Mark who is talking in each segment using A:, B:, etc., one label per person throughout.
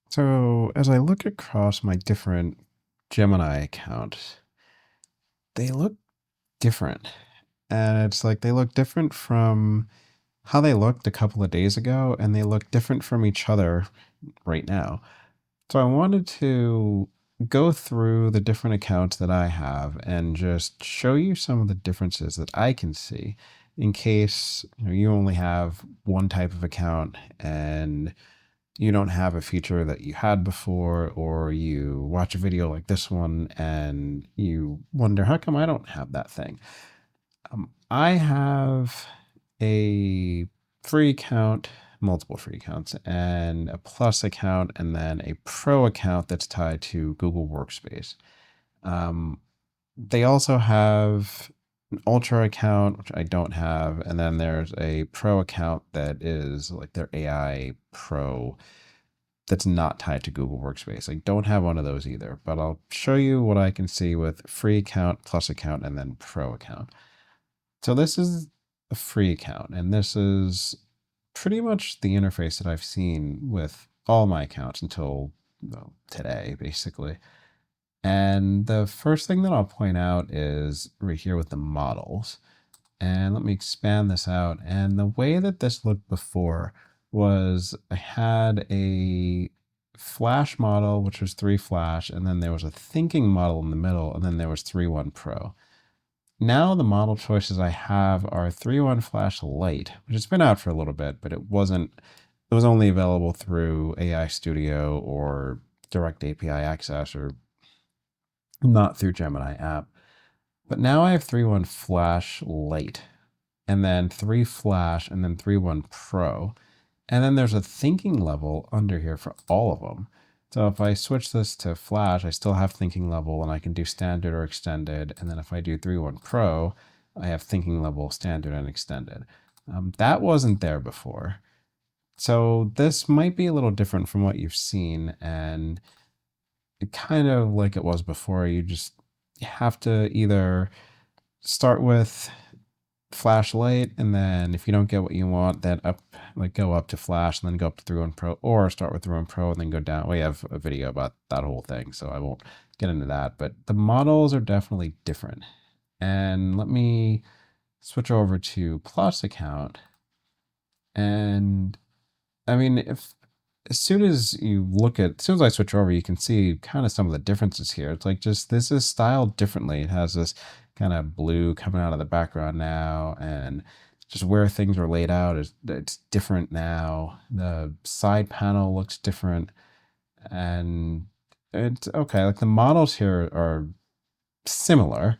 A: So as I look across my different Gemini accounts, they look different. And it's like they look different from how they looked a couple of days ago, and they look different from each other right now. So I wanted to go through the different accounts that I have and just show you some of the differences that I can see in case you only have one type of account and you don't have a feature that you had before, or you watch a video like this one and you wonder, how come I don't have that thing? I have a free account, multiple free accounts, and a plus account, and then a pro account that's tied to Google Workspace. Um, they also have an Ultra account, which I don't have, and then there's a pro account that is like their AI Pro that's not tied to Google Workspace. I don't have one of those either, but I'll show you what I can see with free account, plus account, and then pro account. So this is a free account, and this is pretty much the interface that I've seen with all my accounts until today, basically. And the first thing that I'll point out is right here with the models. And let me expand this out. And the way that this looked before was I had a Flash model, which was 3 Flash, and then there was a thinking model in the middle, and then there was 3.1 Pro. Now the model choices I have are 3.1 Flash-Lite, which has been out for a little bit, but it was only available through AI Studio or direct API access, or not through Gemini app. But now I have 3.1 Flash-Lite, and then 3 Flash, and then 3.1 Pro. And then there's a thinking level under here for all of them. So if I switch this to Flash, I still have thinking level, and I can do standard or extended. And then if I do 3.1 Pro, I have thinking level, standard, and extended. That wasn't there before. So this might be a little different from what you've seen, and it kind of like it was before. You have to either start with Flash-Lite, and then if you don't get what you want, then go up to Flash and then go up to 3.1 Pro, or start with 3.1 Pro and then go down. We have a video about that whole thing, so I won't get into that, but the models are definitely different. And let me switch over to Plus account. And I mean, as soon as I switch over, you can see kind of some of the differences here. It's like this is styled differently. It has this kind of blue coming out of the background now, and just where things are laid out it's different now. The side panel looks different, and it's okay. Like the models here are similar.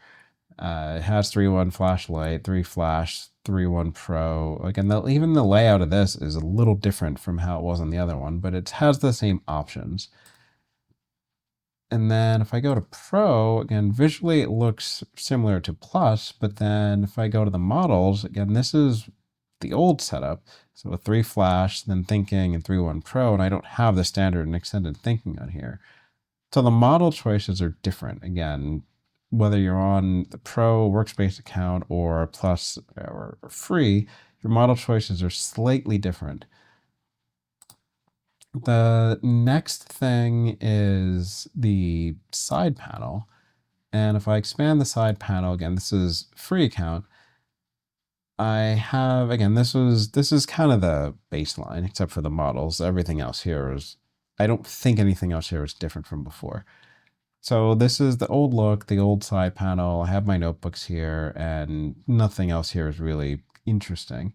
A: It has 3.1 Flash-Lite, 3 Flash, 3.1 Pro. Like, and even the layout of this is a little different from how it was on the other one, but it has the same options. And then if I go to Pro, again, visually it looks similar to Plus, but then if I go to the models, again, this is the old setup. So with 3 Flash, then Thinking, and 3.1 Pro, and I don't have the standard and extended Thinking on here. So the model choices are different. Again, whether you're on the Pro Workspace account or Plus or free, your model choices are slightly different. The next thing is the side panel. And if I expand the side panel, again, this is free account. I have, again, this is kind of the baseline, except for the models. Everything else here I don't think anything else here is different from before. So this is the old look, the old side panel. I have my notebooks here, and nothing else here is really interesting.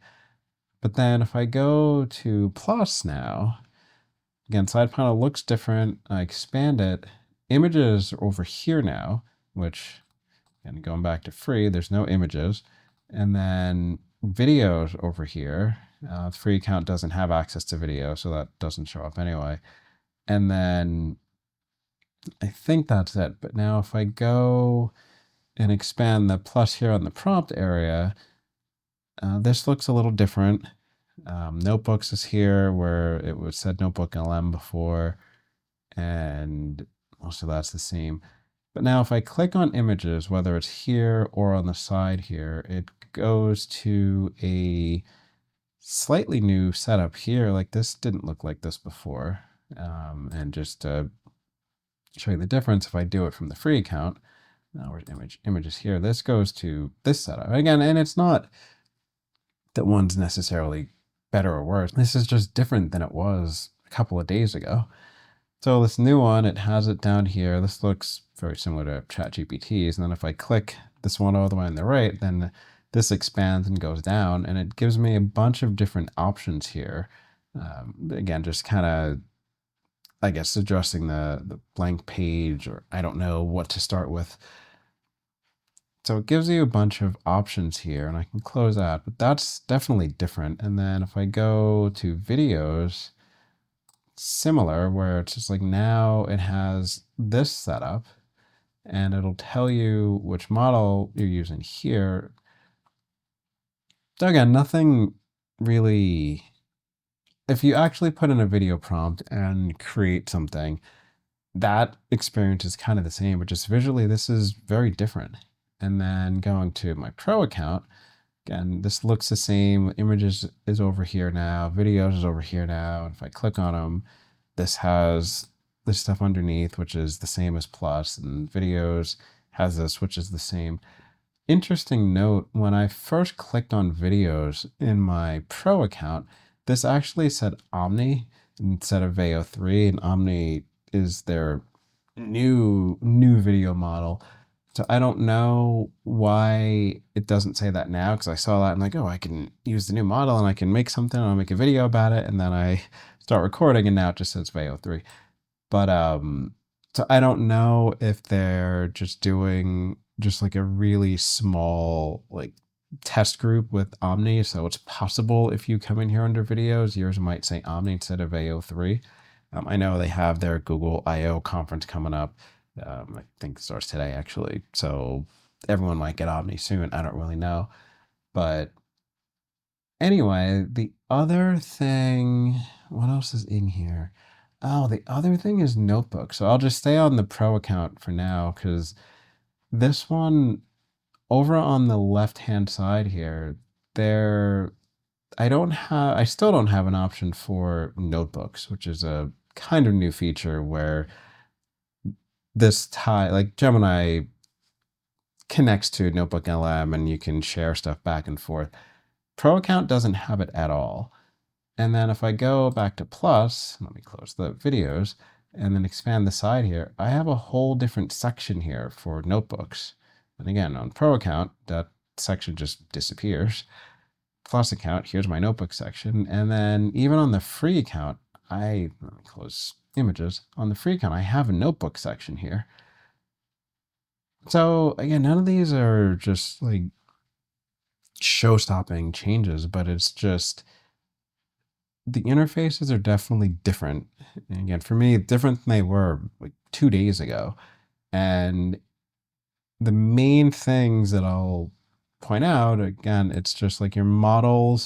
A: But then if I go to Plus now, again, side panel looks different. I expand it. Images are over here now, which, again, going back to free, there's no images. And then videos over here. The free account doesn't have access to video, so that doesn't show up anyway. And then I think that's it. But now if I go and expand the plus here on the prompt area, this looks a little different. Notebooks is here where it was said Notebook LM before, and most of that's the same. But now if I click on images, whether it's here or on the side here, it goes to a slightly new setup here. Like, this didn't look like this before. And just to show you the difference, if I do it from the free account, now where's images here, this goes to this setup. Again, and it's not that one's necessarily better or worse. This is just different than it was a couple of days ago. So this new one, it has it down here. This looks very similar to ChatGPT's. And then if I click this one all the way on the right, then this expands and goes down, and it gives me a bunch of different options here. Again, just kind of, I guess, addressing the blank page, or I don't know what to start with. So it gives you a bunch of options here, and I can close that, but that's definitely different. And then if I go to videos, similar, where it's just like now it has this setup, and it'll tell you which model you're using here. So again, nothing really, if you actually put in a video prompt and create something, that experience is kind of the same, but just visually, this is very different. And then going to my Pro account, again, this looks the same. Images is over here now. Videos is over here now. And if I click on them, this has this stuff underneath, which is the same as Plus, and videos has this, which is the same. Interesting note, when I first clicked on videos in my Pro account, this actually said Omni instead of Veo 3, and Omni is their new video model. So I don't know why it doesn't say that now, because I saw that and like, oh, I can use the new model and I can make something and I'll make a video about it. And then I start recording and now it just says Veo 3. But so I don't know if they're just doing just like a really small like test group with Omni. So it's possible if you come in here under videos, yours might say Omni instead of Veo 3. I know they have their Google I/O conference coming up. I think it starts today, actually. So everyone might get Omni soon. I don't really know. But anyway, the other thing, what else is in here? Oh, the other thing is notebook. So I'll just stay on the Pro account for now, because this one over on the left-hand side here, I still don't have an option for notebooks, which is a kind of new feature where like Gemini connects to Notebook LM and you can share stuff back and forth. Pro account doesn't have it at all. And then if I go back to Plus, let me close the videos and then expand the side here, I have a whole different section here for notebooks. And again, on Pro account, that section just disappears. Plus account, here's my notebook section. And then even on the free account, let me close images. On the free account, I have a notebook section here. So again, none of these are just like show-stopping changes, but it's just the interfaces are definitely different. And again, for me, different than they were like 2 days ago. And the main things that I'll point out, again, it's just like your model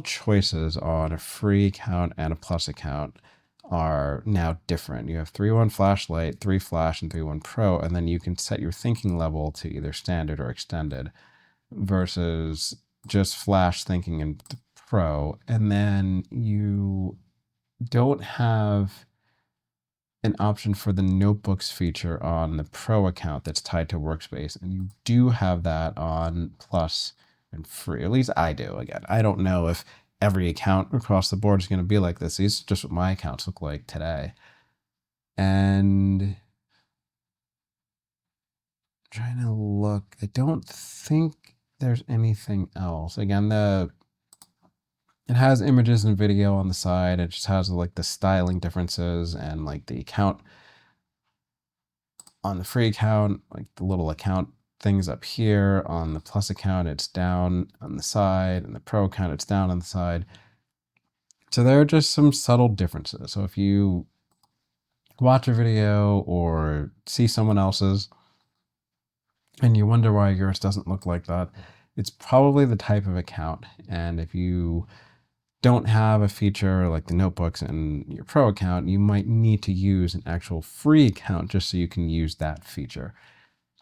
A: choices on a free account and a Plus account are now different. You have 3.1 Flash-Lite, 3 Flash, and 3.1 Pro, and then you can set your thinking level to either standard or extended versus just Flash thinking in the Pro. And then you don't have an option for the notebooks feature on the Pro account that's tied to Workspace, and you do have that on Plus and free. At least I do. Again, I don't know if every account across the board is going to be like this. These are just what my accounts look like today. And trying to look, I don't think there's anything else. Again, it has images and video on the side. It just has like the styling differences and like the account on the free account, like the little account things up here. On the Plus account, it's down on the side, and the Pro account, it's down on the side. So there are just some subtle differences. So if you watch a video or see someone else's and you wonder why yours doesn't look like that, it's probably the type of account. And if you don't have a feature like the notebooks in your Pro account, you might need to use an actual free account just so you can use that feature.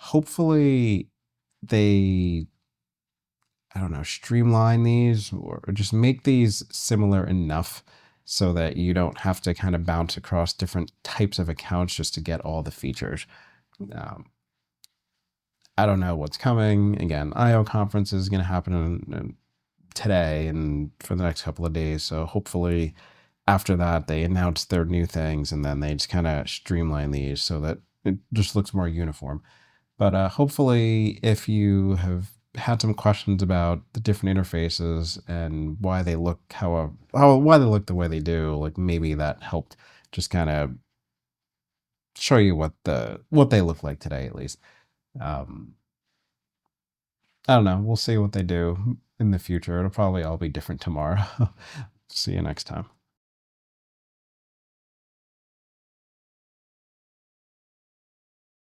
A: Hopefully they, I don't know, streamline these or just make these similar enough so that you don't have to kind of bounce across different types of accounts just to get all the features. Um, I don't know what's coming. Again, I/O conference is going to happen today and for the next couple of days. So hopefully after that, they announce their new things and then they just kind of streamline these so that it just looks more uniform. But hopefully, if you have had some questions about the different interfaces and why they look why they look the way they do, like maybe that helped just kind of show you what they look like today, at least. Um, I don't know. We'll see what they do in the future. It'll probably all be different tomorrow. See you next time.